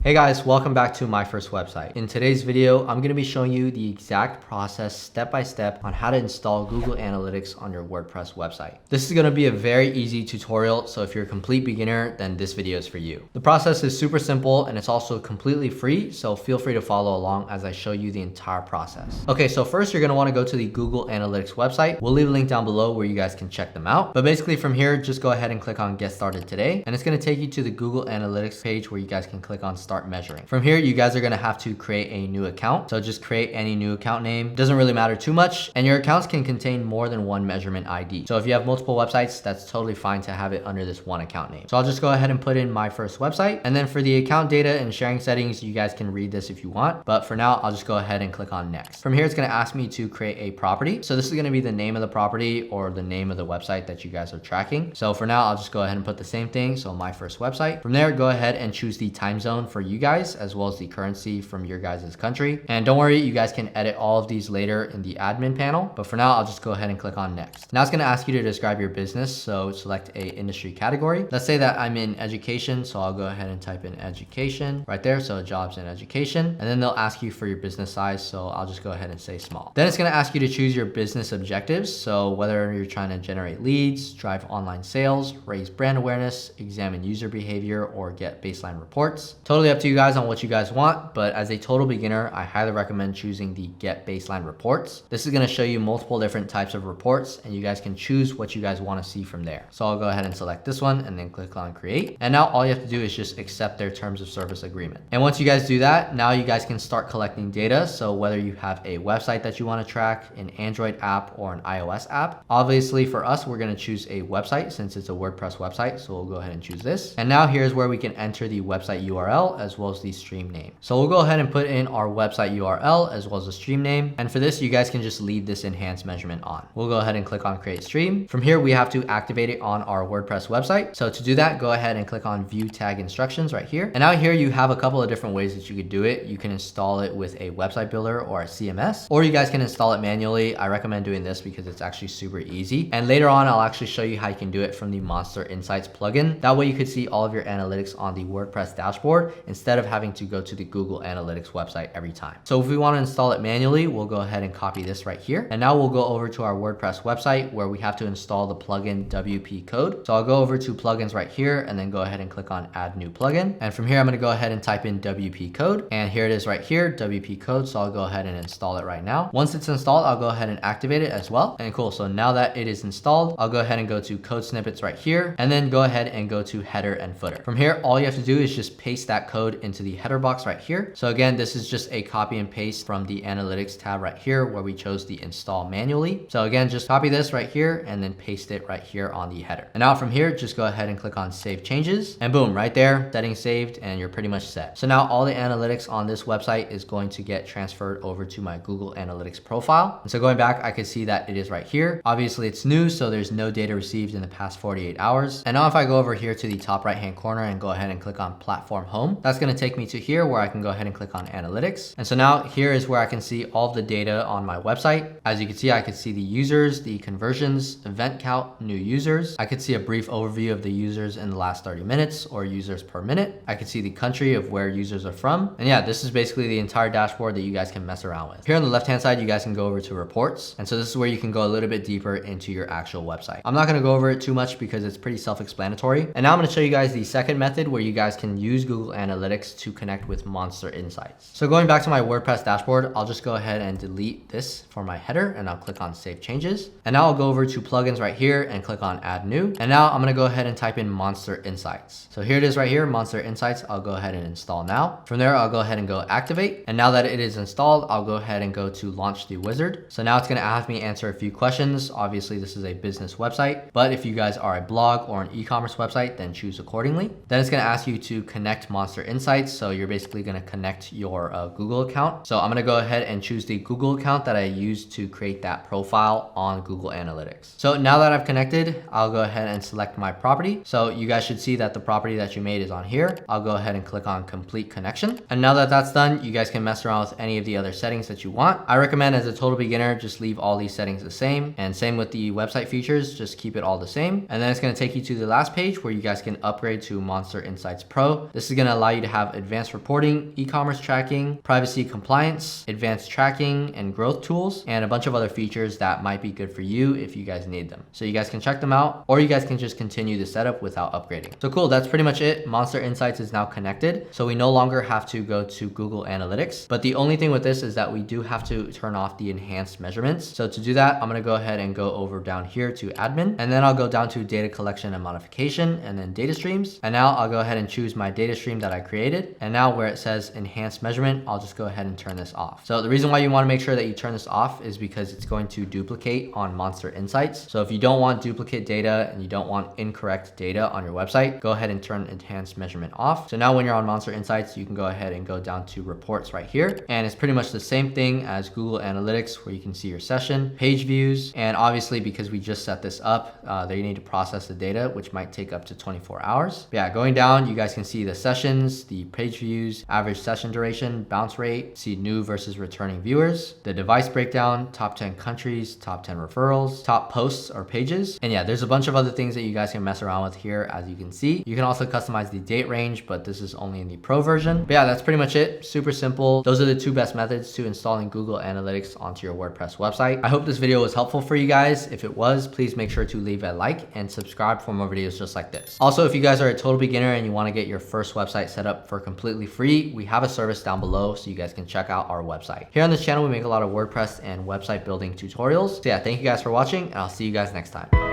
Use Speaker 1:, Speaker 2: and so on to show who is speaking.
Speaker 1: Hey guys, welcome back to My First Website. In today's video, I'm going to be showing you the exact process step by step on how to install Google Analytics on your WordPress website. This is going to be a very easy tutorial, so if you're a complete beginner, then this video is for you. The process is super simple and it's also completely free, so feel free to follow along as I show you the entire process. Okay, so first you're going to want to go to the Google Analytics website. We'll leave a link down below where you guys can check them out. But basically from here, just go ahead and click on Get Started Today, and it's going to take you to the Google Analytics page where you guys can click on Start Measuring. From here, you guys are going to have to create a new account. So just create any new account name. Doesn't really matter too much. And your accounts can contain more than one measurement ID. So if you have multiple websites, that's totally fine to have it under this one account name. So I'll just go ahead and put in My First Website. And then for the account data and sharing settings, you guys can read this if you want. But for now, I'll just go ahead and click on Next. From here, it's going to ask me to create a property. So this is going to be the name of the property or the name of the website that you guys are tracking. So for now, I'll just go ahead and put the same thing. So My First Website. From there, go ahead and choose the time zone for you guys as well as the currency from your guys' country. And don't worry, you guys can edit all of these later in the admin panel. But for now, I'll just go ahead and click on Next. Now it's going to ask you to describe your business. So select a industry category. Let's say that I'm in education. So I'll go ahead and type in education right there. So jobs and education. And then they'll ask you for your business size. So I'll just go ahead and say small. Then it's going to ask you to choose your business objectives. So whether you're trying to generate leads, drive online sales, raise brand awareness, examine user behavior, or get baseline reports. Totally up to you guys on what you guys want, but as a total beginner, I highly recommend choosing the Get Baseline Reports. This is going to show you multiple different types of reports, and you guys can choose what you guys want to see from there. So I'll go ahead and select this one and then click on Create. And now all you have to do is just accept their terms of service agreement. And once you guys do that, now you guys can start collecting data. So whether you have a website that you want to track, an Android app, or an iOS app. Obviously for us, we're going to choose a website since it's a WordPress website. So we'll go ahead and choose this. And now here's where we can enter the website URL as well as the stream name. So we'll go ahead and put in our website URL as well as the stream name. And for this, you guys can just leave this enhanced measurement on. We'll go ahead and click on Create Stream. From here, we have to activate it on our WordPress website. So to do that, go ahead and click on View Tag Instructions right here. And out here, you have a couple of different ways that you could do it. You can install it with a website builder or a CMS, or you guys can install it manually. I recommend doing this because it's actually super easy. And later on, I'll actually show you how you can do it from the Monster Insights plugin. That way you could see all of your analytics on the WordPress dashboard instead of having to go to the Google Analytics website every time. So if we want to install it manually, we'll go ahead and copy this right here. And now we'll go over to our WordPress website where we have to install the plugin WPCode. So I'll go over to plugins right here and then go ahead and click on Add New Plugin. And from here, I'm going to go ahead and type in WPCode. And here it is right here, WPCode. So I'll go ahead and install it right now. Once it's installed, I'll go ahead and activate it as well. And cool. So now that it is installed, I'll go ahead and go to code snippets right here and then go ahead and go to header and footer. From here, all you have to do is just paste that code into the header box right here. So again, this is just a copy and paste from the analytics tab right here where we chose the install manually. So again, just copy this right here and then paste it right here on the header. And now from here, just go ahead and click on Save Changes and boom, right there, settings saved and you're pretty much set. So now all the analytics on this website is going to get transferred over to my Google Analytics profile. And so going back, I can see that it is right here. Obviously it's new, so there's no data received in the past 48 hours. And now if I go over here to the top right-hand corner and go ahead and click on Platform Home, that's going to take me to here where I can go ahead and click on Analytics. And so now here is where I can see all of the data on my website. As you can see, I can see the users, the conversions, event count, new users. I could see a brief overview of the users in the last 30 minutes or users per minute. I could see the country of where users are from. And yeah, this is basically the entire dashboard that you guys can mess around with. Here on the left-hand side, you guys can go over to reports. And so this is where you can go a little bit deeper into your actual website. I'm not going to go over it too much because it's pretty self-explanatory. And now I'm going to show you guys the second method where you guys can use Google Analytics to connect with Monster Insights. So going back to my WordPress dashboard, I'll just go ahead and delete this for my header and I'll click on Save Changes. And now I'll go over to plugins right here and click on Add New. And now I'm going to go ahead and type in Monster Insights. So here it is right here, Monster Insights. I'll go ahead and install now. From there, I'll go ahead and go activate. And now that it is installed, I'll go ahead and go to launch the wizard. So now it's going to have me answer a few questions. Obviously, this is a business website, but if you guys are a blog or an e-commerce website, then choose accordingly. Then it's going to ask you to connect Monster Insights. So you're basically going to connect your Google account. So I'm going to go ahead and choose the Google account that I used to create that profile on Google Analytics. So now that I've connected, I'll go ahead and select my property. So you guys should see that the property that you made is on here. I'll go ahead and click on complete connection. And now that that's done, you guys can mess around with any of the other settings that you want. I recommend as a total beginner, just leave all these settings the same. And same with the website features, just keep it all the same. And then it's going to take you to the last page where you guys can upgrade to Monster Insights Pro. This is going to allow you to have advanced reporting, e-commerce tracking, privacy compliance, advanced tracking, and growth tools, and a bunch of other features that might be good for you if you guys need them. So you guys can check them out, or you guys can just continue the setup without upgrading. So cool, that's pretty much it. Monster Insights is now connected, so we no longer have to go to Google Analytics. But the only thing with this is that we do have to turn off the enhanced measurements. So to do that, I'm gonna go ahead and go over down here to admin, and then I'll go down to data collection and modification, and then data streams. And now I'll go ahead and choose my data stream that I created. And now where it says enhanced measurement, I'll just go ahead and turn this off. So the reason why you wanna make sure that you turn this off is because it's going to duplicate on Monster Insights. So if you don't want duplicate data and you don't want incorrect data on your website, go ahead and turn enhanced measurement off. So now when you're on Monster Insights, you can go ahead and go down to reports right here. And it's pretty much the same thing as Google Analytics, where you can see your session, page views, and obviously because we just set this up, they need to process the data, which might take up to 24 hours. But yeah, going down, you guys can see the sessions, the page views, average session duration, bounce rate, see new versus returning viewers, the device breakdown, top 10 countries, top 10 referrals, top posts or pages. And yeah, there's a bunch of other things that you guys can mess around with here, as you can see. You can also customize the date range, but this is only in the pro version. But yeah, that's pretty much it. Super simple. Those are the two best methods to installing Google Analytics onto your WordPress website. I hope this video was helpful for you guys. If it was, please make sure to leave a like and subscribe for more videos just like this. Also, if you guys are a total beginner and you want to get your first website set up for completely free, we have a service down below so you guys can check out our website. Here on this channel, we make a lot of WordPress and website building tutorials. So yeah, thank you guys for watching, and I'll see you guys next time.